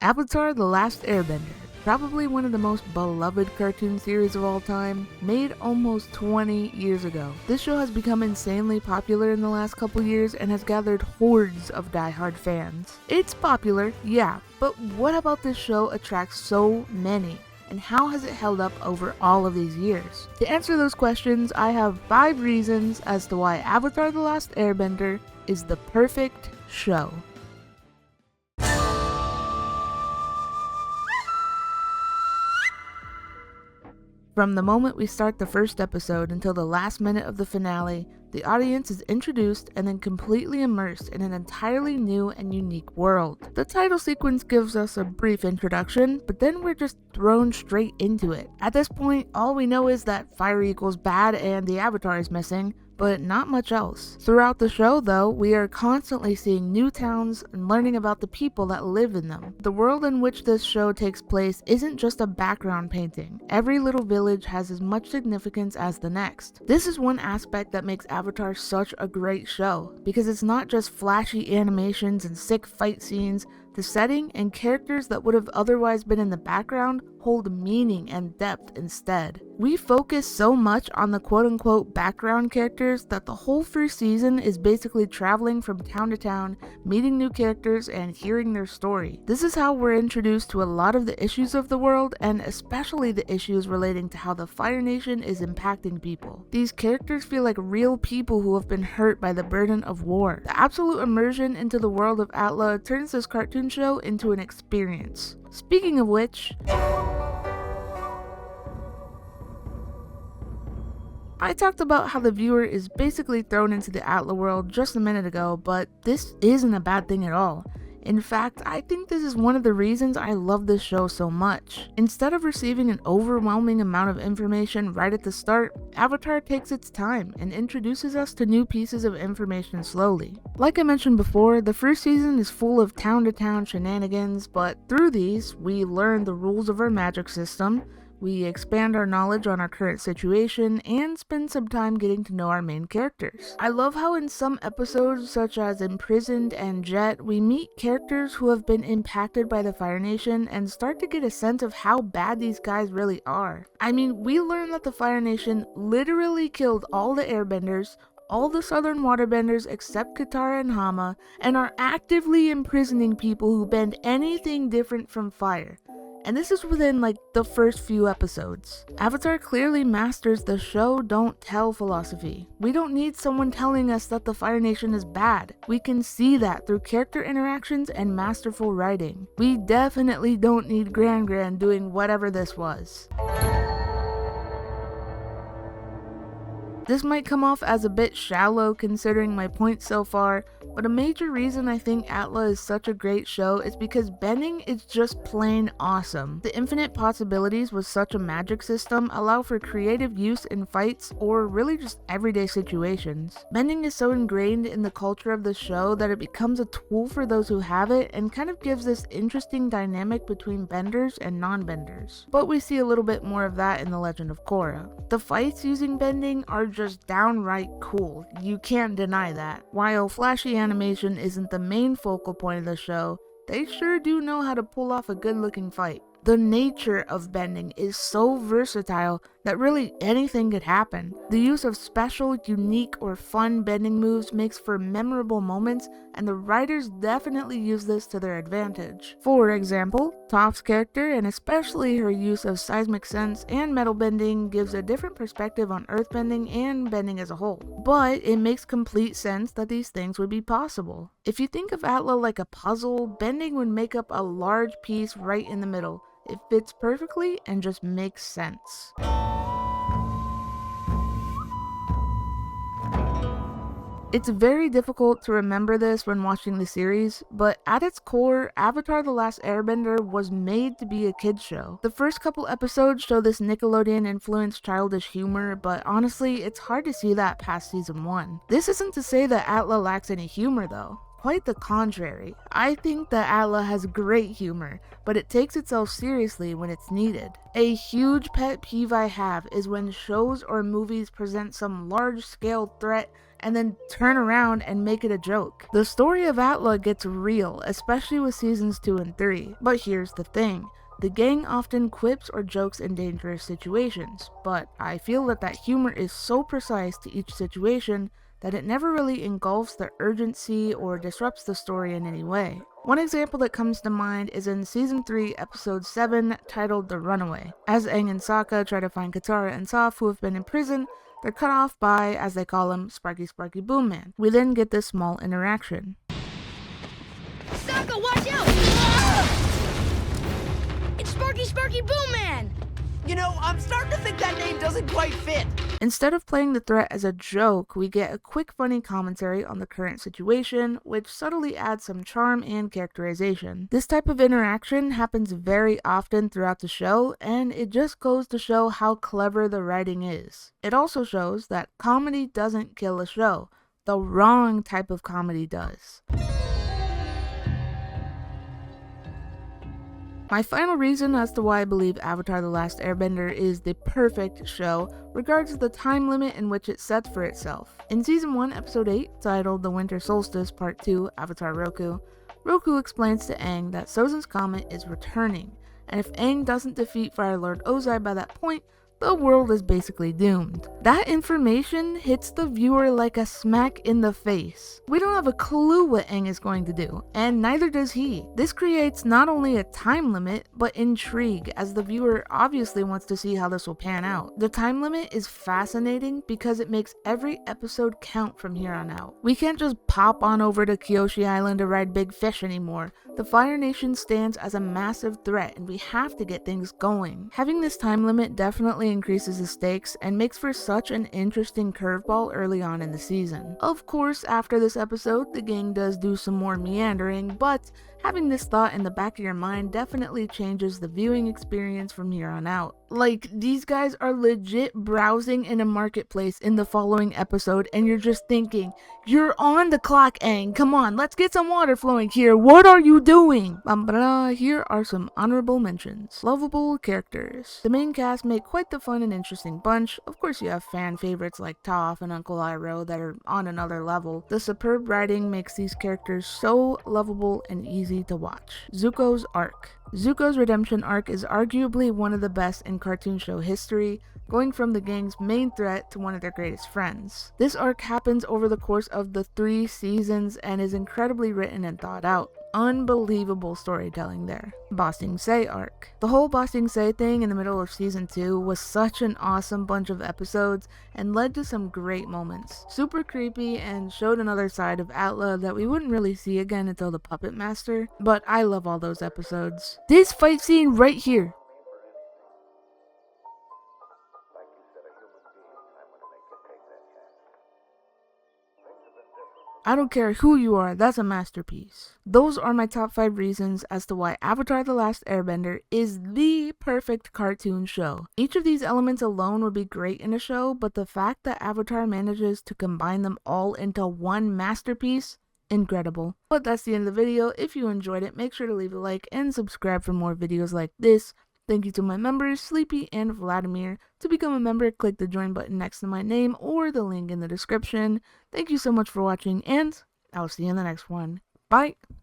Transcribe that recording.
Avatar: The Last Airbender, probably one of the most beloved cartoon series of all time, made almost 20 years ago. This show has become insanely popular in the last couple years and has gathered hordes of die-hard fans. It's popular, yeah, but what about this show attracts so many? And how has it held up over all of these years? To answer those questions, I have 5 reasons as to why Avatar: The Last Airbender is the perfect show. From the moment we start the first episode until the last minute of the finale, the audience is introduced and then completely immersed in an entirely new and unique world. The title sequence gives us a brief introduction, but then we're just thrown straight into it. At this point, all we know is that fire equals bad and the avatar is missing, but not much else. Throughout the show, though, we are constantly seeing new towns and learning about the people that live in them. The world in which this show takes place isn't just a background painting. Every little village has as much significance as the next. This is one aspect that makes Avatar such a great show, because it's not just flashy animations and sick fight scenes. The setting and characters that would have otherwise been in the background hold meaning and depth instead. We focus so much on the quote-unquote background characters that the whole first season is basically traveling from town to town, meeting new characters and hearing their story. This is how we're introduced to a lot of the issues of the world, and especially the issues relating to how the Fire Nation is impacting people. These characters feel like real people who have been hurt by the burden of war. The absolute immersion into the world of ATLA turns this cartoon show into an experience. Speaking of which, I talked about how the viewer is basically thrown into the ATLA world just a minute ago, but this isn't a bad thing at all. In fact, I think this is one of the reasons I love this show so much. Instead of receiving an overwhelming amount of information right at the start, Avatar takes its time and introduces us to new pieces of information slowly. Like I mentioned before, the first season is full of town-to-town shenanigans, but through these, we learn the rules of our magic system, we expand our knowledge on our current situation, and spend some time getting to know our main characters. I love how in some episodes, such as Imprisoned and Jet, we meet characters who have been impacted by the Fire Nation and start to get a sense of how bad these guys really are. I mean, we learn that the Fire Nation literally killed all the Airbenders, all the Southern Waterbenders except Katara and Hama, and are actively imprisoning people who bend anything different from fire. And this is within the first few episodes. Avatar clearly masters the show don't tell philosophy. We don't need someone telling us that the Fire Nation is bad. We can see that through character interactions and masterful writing. We definitely don't need Gran doing whatever this was. This might come off as a bit shallow considering my points so far, but a major reason I think ATLA is such a great show is because bending is just plain awesome. The infinite possibilities with such a magic system allow for creative use in fights or really just everyday situations. Bending is so ingrained in the culture of the show that it becomes a tool for those who have it and kind of gives this interesting dynamic between benders and non-benders. But we see a little bit more of that in The Legend of Korra. The fights using bending are just downright cool, you can't deny that. While flashy animation isn't the main focal point of the show, they sure do know how to pull off a good looking fight. The nature of bending is so versatile that really anything could happen. The use of special, unique, or fun bending moves makes for memorable moments, and the writers definitely use this to their advantage. For example, Toph's character, and especially her use of seismic sense and metal bending, gives a different perspective on earthbending and bending as a whole. But it makes complete sense that these things would be possible. If you think of ATLA like a puzzle, bending would make up a large piece right in the middle. It fits perfectly and just makes sense. It's very difficult to remember this when watching the series, but at its core, Avatar: The Last Airbender was made to be a kids show. The first couple episodes show this Nickelodeon-influenced childish humor, but honestly, it's hard to see that past season 1. This isn't to say that ATLA lacks any humor though. Quite the contrary. I think that ATLA has great humor, but it takes itself seriously when it's needed. A huge pet peeve I have is when shows or movies present some large-scale threat and then turn around and make it a joke. The story of ATLA gets real, especially with seasons 2 and 3, but here's the thing. The gang often quips or jokes in dangerous situations, but I feel that humor is so precise to each situation that it never really engulfs the urgency or disrupts the story in any way. One example that comes to mind is in Season 3, Episode 7, titled The Runaway. As Aang and Sokka try to find Katara and Toph, who have been in prison, they're cut off by, as they call him, Sparky Sparky Boom Man. We then get this small interaction. Sokka, watch out! Ah! It's Sparky Sparky Boom Man! You know, I'm starting to think that name doesn't quite fit. Instead of playing the threat as a joke, we get a quick funny commentary on the current situation, which subtly adds some charm and characterization. This type of interaction happens very often throughout the show, and it just goes to show how clever the writing is. It also shows that comedy doesn't kill a show. The wrong type of comedy does. My final reason as to why I believe Avatar: The Last Airbender is the perfect show regards the time limit in which it sets for itself. In Season 1, Episode 8, titled The Winter Solstice Part 2, Avatar Roku, Roku explains to Aang that Sozin's comet is returning, and if Aang doesn't defeat Fire Lord Ozai by that point, the world is basically doomed. That information hits the viewer like a smack in the face. We don't have a clue what Aang is going to do, and neither does he. This creates not only a time limit, but intrigue, as the viewer obviously wants to see how this will pan out. The time limit is fascinating because it makes every episode count from here on out. We can't just pop on over to Kyoshi Island to ride big fish anymore. The Fire Nation stands as a massive threat, and we have to get things going. Having this time limit definitely increases the stakes and makes for such an interesting curveball early on in the season. Of course, after this episode, the gang does do some more meandering, but having this thought in the back of your mind definitely changes the viewing experience from here on out. Like, these guys are legit browsing in a marketplace in the following episode, and you're just thinking, you're on the clock, Aang, come on, let's get some water flowing here, what are you doing? Here are some honorable mentions. Lovable characters. The main cast make quite the fun and interesting bunch. Of course you have fan favorites like Toph and Uncle Iroh that are on another level. The superb writing makes these characters so lovable and easy to watch. Zuko's arc. Zuko's redemption arc is arguably one of the best in cartoon show history, going from the gang's main threat to one of their greatest friends. This arc happens over the course of the 3 seasons and is incredibly written and thought out. Unbelievable storytelling there. Ba Sing Se arc. The whole Ba Sing Se thing in the middle of season 2 was such an awesome bunch of episodes and led to some great moments. Super creepy and showed another side of ATLA that we wouldn't really see again until the Puppet Master, but I love all those episodes. This fight scene right here. I don't care who you are, that's a masterpiece. Those are my top 5 reasons as to why Avatar: The Last Airbender is the perfect cartoon show. Each of these elements alone would be great in a show, but the fact that Avatar manages to combine them all into one masterpiece, incredible. But that's the end of the video. If you enjoyed it, make sure to leave a like and subscribe for more videos like this. Thank you to my members, Sleepy and Vladimir. To become a member, click the join button next to my name or the link in the description. Thank you so much for watching, and I'll see you in the next one. Bye!